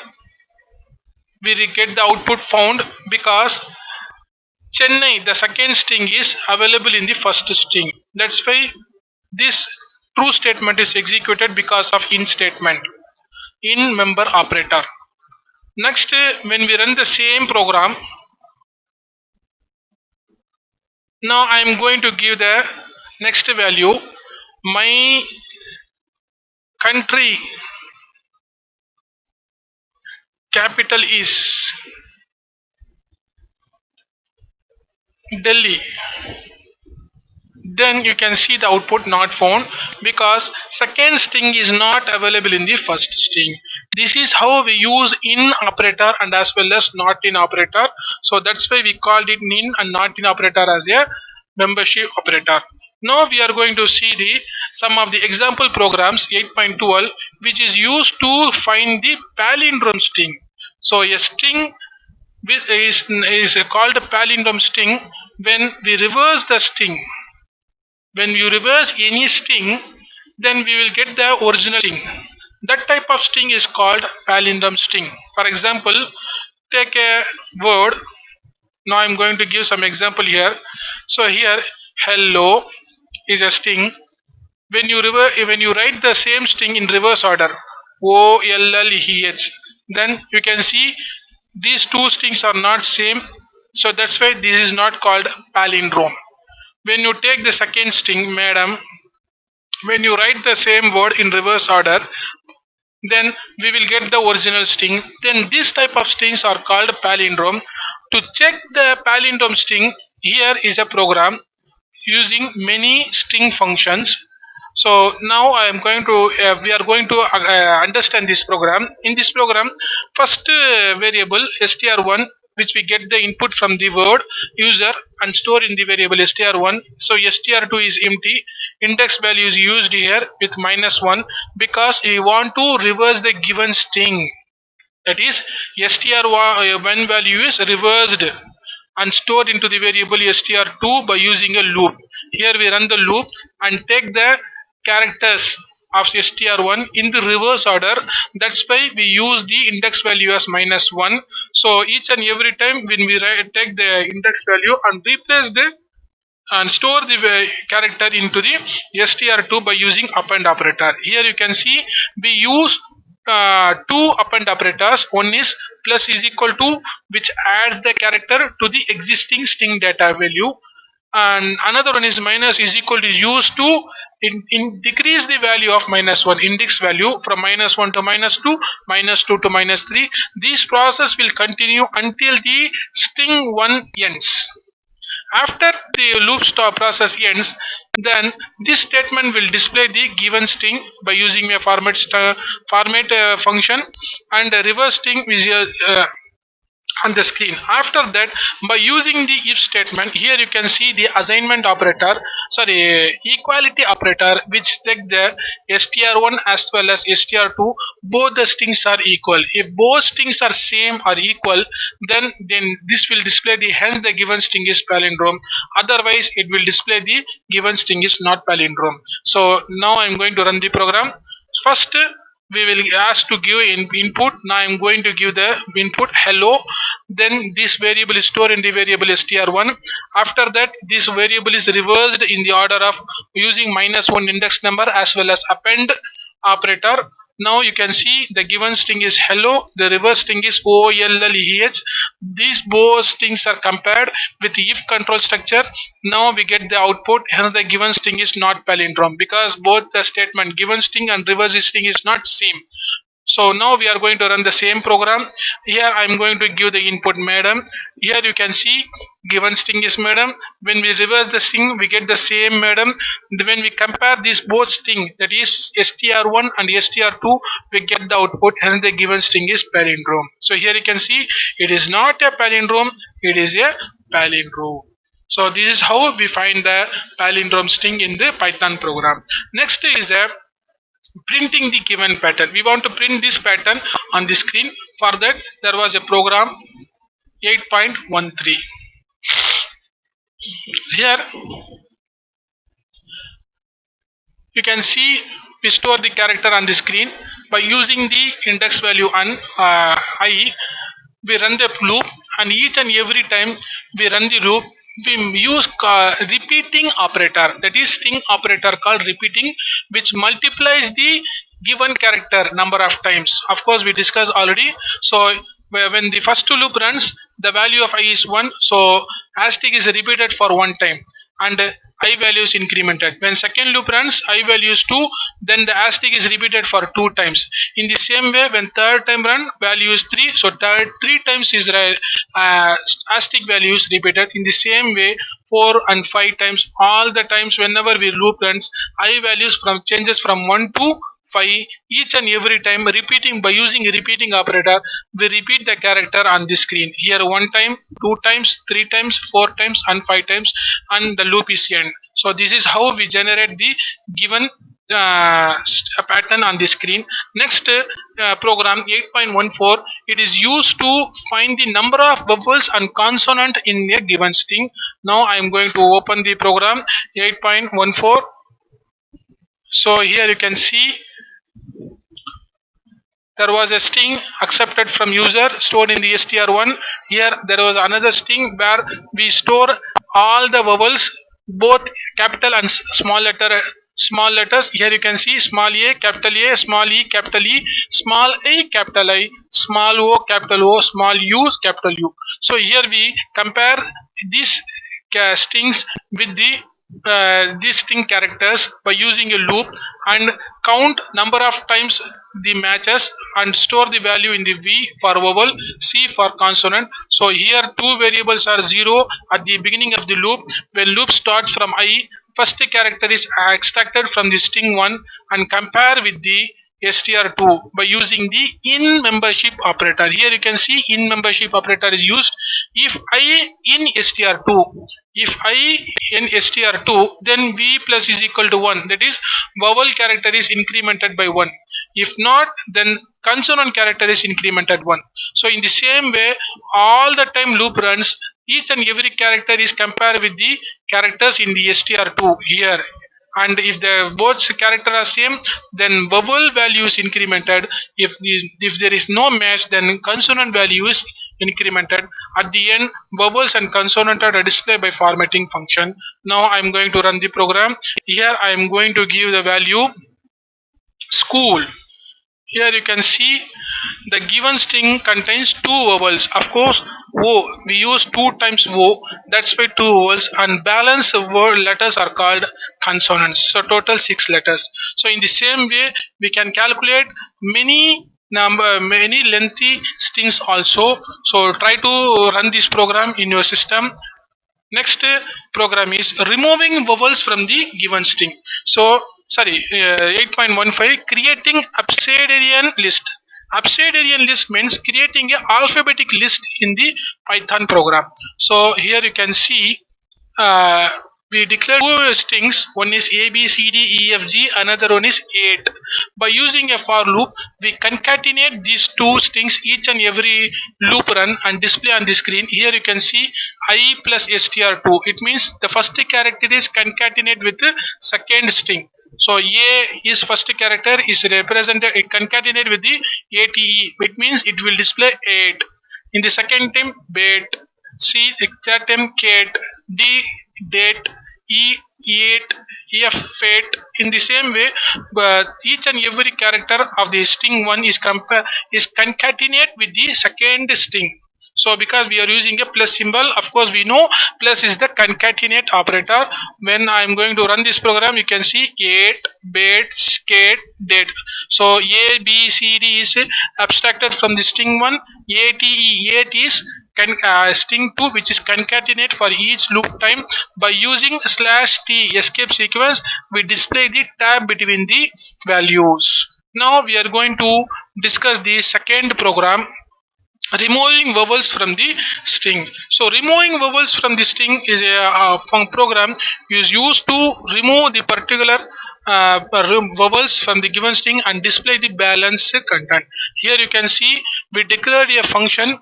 we will get the output found because Chennai, the second string, is available in the first string. That's why this true statement is executed because of in statement, in member operator. Next, when we run the same program, now I am going to give the next value, my country capital is Delhi. Then you can see the output not found because second string is not available in the first string. This is how we use in operator and as well as not in operator. So that's why we called it in and not in operator as a membership operator. Now we are going to see the some of the example programs 8.12, which is used to find the palindrome string. So a string is called a palindrome string when we reverse the string. When you reverse any string, then we will get the original string. That type of string is called palindrome string. For example, take a word. Now I'm going to give some example here. So here, hello is a string. When you write the same string in reverse order, OLLEH, then you can see these two strings are not same. So that's why this is not called palindrome. When you take the second string, madam, when you write the same word in reverse order, then we will get the original string. Then this type of strings are called palindrome. To check the palindrome string, here is a program using many string functions. So now I am going to we are going to understand this program. In this program, first variable str1, which we get the input from the word user and store in the variable str1. So str2 is empty. Index value is used here with -1 because we want to reverse the given string. That is str1 value is reversed and stored into the variable str2 by using a loop. Here we run the loop and take the characters of str1 in the reverse order. That's why we use the index value as -1. So each and every time when we take the index value and replace the and store the character into the str2 by using append operator. Here you can see we use two append operators. One is plus is equal to, which adds the character to the existing string data value, and another one is minus is equal to used to decrease the value of -1 index value from -1 to -2, -2 to -3. This process will continue until the string 1 ends. After the loop stop process ends, then this statement will display the given string by using a format function, and a reverse string is on the screen. After that, by using the if statement, here you can see the assignment operator, sorry, equality operator, which check the str1 as well as str2, both the strings are equal. If both strings are same or equal, then this will display the, hence the given string is palindrome. Otherwise it will display the given string is not palindrome. So now I'm going to run the program. First, we will ask to give input. Now I'm going to give the input hello. Then this variable is stored in the variable str1. After that, this variable is reversed in the order of using -1 index number as well as append operator. Now you can see the given string is hello, the reverse string is OLLEH. These both strings are compared with the if control structure. Now we get the output, hence the given string is not palindrome, because both the statement given string and reverse string is not same. So now we are going to run the same program. Here I'm going to give the input madam. Here you can see given string is madam. When we reverse the string, we get the same madam. When we compare these both string, that is str1 and str2, we get the output, hence the given string is palindrome. So here you can see it is not a palindrome, it is a palindrome. So this is how we find the palindrome string in the Python program. Next is the printing the given pattern. We want to print this pattern on the screen. For that, there was a program 8.13. Here you can see we store the character on the screen by using the index value and I. We run the loop, and each and every time we run the loop, we use repeating operator, that is string operator called repeating, which multiplies the given character number of times. Of course, we discussed already. So when the first loop runs, the value of I is 1, so asterisk is repeated for one time, and I value is incremented. When second loop runs, I value is 2, then the asterisk is repeated for 2 times. In the same way, when third time run, value is 3, so 3 times is asterisk value is repeated. In the same way, 4 and 5 times, all the times whenever we loop runs, I values from changes from 1 to 5 each and every time. Repeating, by using repeating operator, we repeat the character on the screen. Here 1 time, 2 times, 3 times, 4 times and 5 times, and the loop is end. So this is how we generate the given a pattern on the screen. Next, program 8.14, it is used to find the number of vowels and consonant in a given string. Now I am going to open the program 8.14. So here you can see there was a string accepted from user stored in the str1. Here there was another string where we store all the vowels, both capital and small letters. Here you can see small a, small e, capital E, small a, capital I, small o, small u, capital U. So here we compare these strings with the these string characters by using a loop, and count number of times the matches, and store the value in the V for vowel, C for consonant. So here two variables are 0 at the beginning of the loop. When loop starts from I, first character is extracted from the string 1 and compare with the str2 by using the in membership operator. Here you can see in membership operator is used if I in str2. If I in str2, then V plus is equal to 1. That is, vowel character is incremented by 1. If not, then consonant character is incremented 1. So in the same way, all the time loop runs, each and every character is compared with the characters in the str2 here. And if the both character are same, then vowel value is incremented. If there is no match, then consonant value is incremented. At the end, vowels and consonant are displayed by formatting function. Now I am going to run the program. Here I am going to give the value school. Here you can see the given string contains two vowels. Of course, O, we use 2 times O, that's why 2 vowels, and balance word letters are called consonants. So total 6 letters. So in the same way, we can calculate many lengthy strings also. So try to run this program in your system. Next program is removing vowels from the given string. So sorry, 8.15, creating abecedarian list. Abecedarian list means creating a alphabetic list in the Python program. So here you can see uh, we declare two strings. One is A, B, C, D, E, F, G. Another one is 8. By using a for loop, we concatenate these two strings each and every loop run and display on the screen. Here you can see I plus str2. It means the first character is concatenate with the second string. So A is first character is represented concatenate with the ATE. It means it will display 8. In the second term, bait. C exact term cat. D date. E 8. F fate. In the same way, but each and every character of the string one is concatenate with the second string. So because we are using a plus symbol, of course we know plus is the concatenate operator. When I am going to run this program, you can see 8, bait, skate, date. So A, B, C, D is abstracted from the string 1. ATE, 8 is string 2, which is concatenate for each loop time. By using slash t escape sequence, we display the tab between the values. Now we are going to discuss the second program, removing vowels from the string. So removing vowels from the string is a program is used to remove the particular vowels from the given string and display the balanced content. Here you can see we declared a function,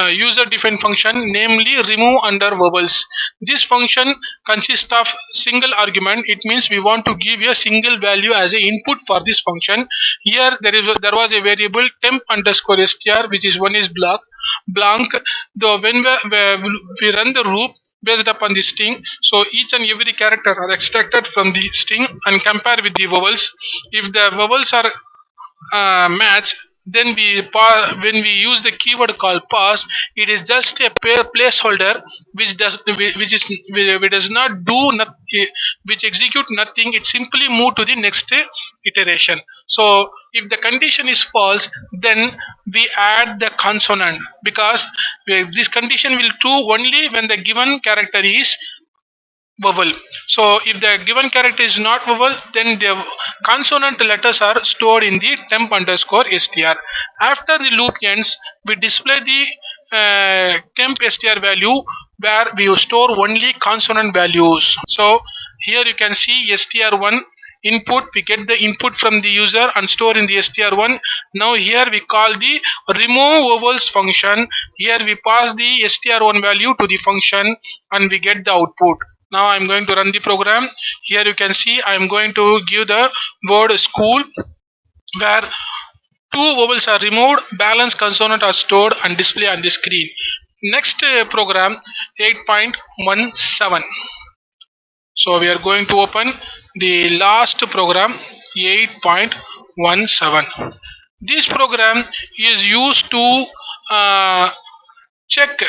user defined function, namely remove under vowels. This function consists of single argument. It means we want to give a single value as a input for this function. Here there was a variable temp underscore str, which is one is blank. The when we run the loop based upon the string, so each and every character are extracted from the string and compare with the vowels. If the vowels are match, then when we use the keyword called pass, it is just a placeholder which does not do which execute nothing. It simply move to the next iteration. So if the condition is false, then we add the consonant, because this condition will true only when the given character is vowel. So if the given character is not vowel, then the consonant letters are stored in the temp underscore str. After the loop ends, we display the temp str value, where we store only consonant values. So here you can see str1 input. We get the input from the user and store in the str1. Now here we call the remove vowels function. Here we pass the str1 value to the function and we get the output. Now I'm going to run the program. Here you can see I'm going to give the word school, where two vowels are removed, balance consonant are stored and display on the screen. Next program 8.17. So we are going to open the last program 8.17. This program is used to check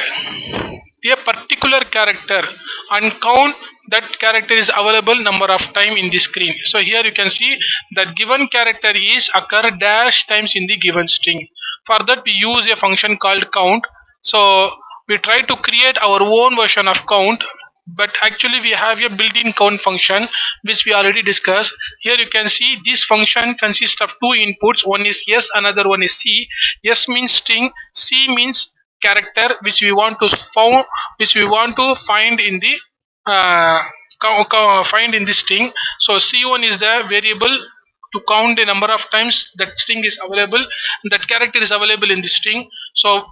a particular character and count that character is available number of time in the screen. So here you can see that given character is occur dash times in the given string. For that we use a function called count. So we try to create our own version of count, but actually we have a built-in count function which we already discussed. Here you can see this function consists of two inputs. One is S, another one is C. S means string, C means character which we want to find in the find in this string. So C1 is the variable to count the number of times that string is available, that character is available in the string. So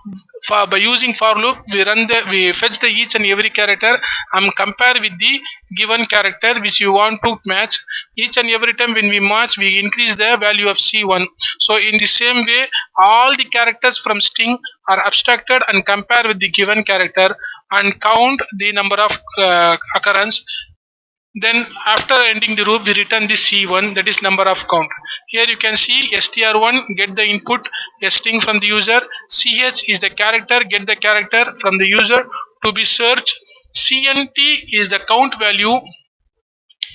by using for loop, we fetch the each and every character and compare with the given character which you want to match. Each and every time when we match, we increase the value of C1. So in the same way, all the characters from string are abstracted and compare with the given character and count the number of occurrence. Then after ending the loop, we return the C1, that is number of count. Here you can see str1 get the input, a string from the user. Ch is the character, get the character from the user to be searched. Cnt is the count value,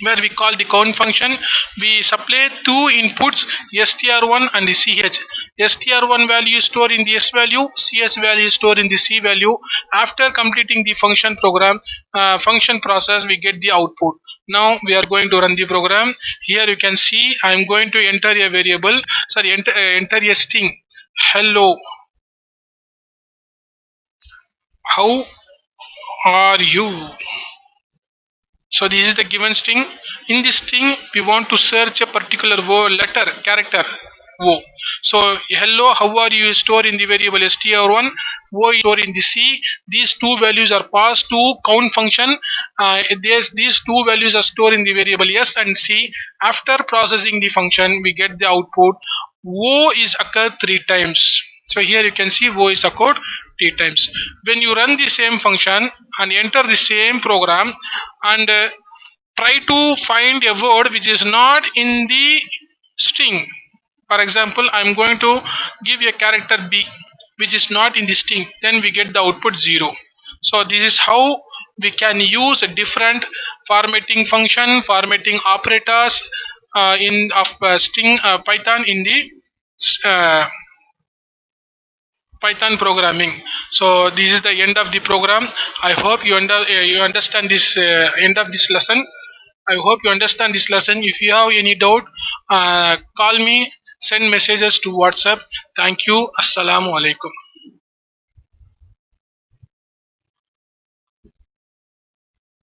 where we call the count function. We supply two inputs, str1 and the ch. Str1 value is stored in the s value, ch value is stored in the c value. After completing the function program function process, we get the output. Now we are going to run the program. Here you can see I am going to enter a variable, sorry, enter a string. Hello, how are you? So this is the given string. In this string, we want to search a particular word, letter, character. O. So hello, how are you? Is stored in the variable str1. O is stored in the C. These two values are passed to count function. These two values are stored in the variable S and C. After processing the function, we get the output. O is occurred three times. So here you can see O is occurred three times. When you run the same function and enter the same program and try to find a word which is not in the string. For example, I'm going to give a character B which is not in the string, then we get the output 0. So this is how we can use a different formatting function, formatting operators in of string Python in the uh, Python programming. So this is the end of the program. I hope you understand this end of this lesson. I hope you understand this lesson. If you have any doubt, call me, send messages to WhatsApp. Thank you. Assalamu alaikum.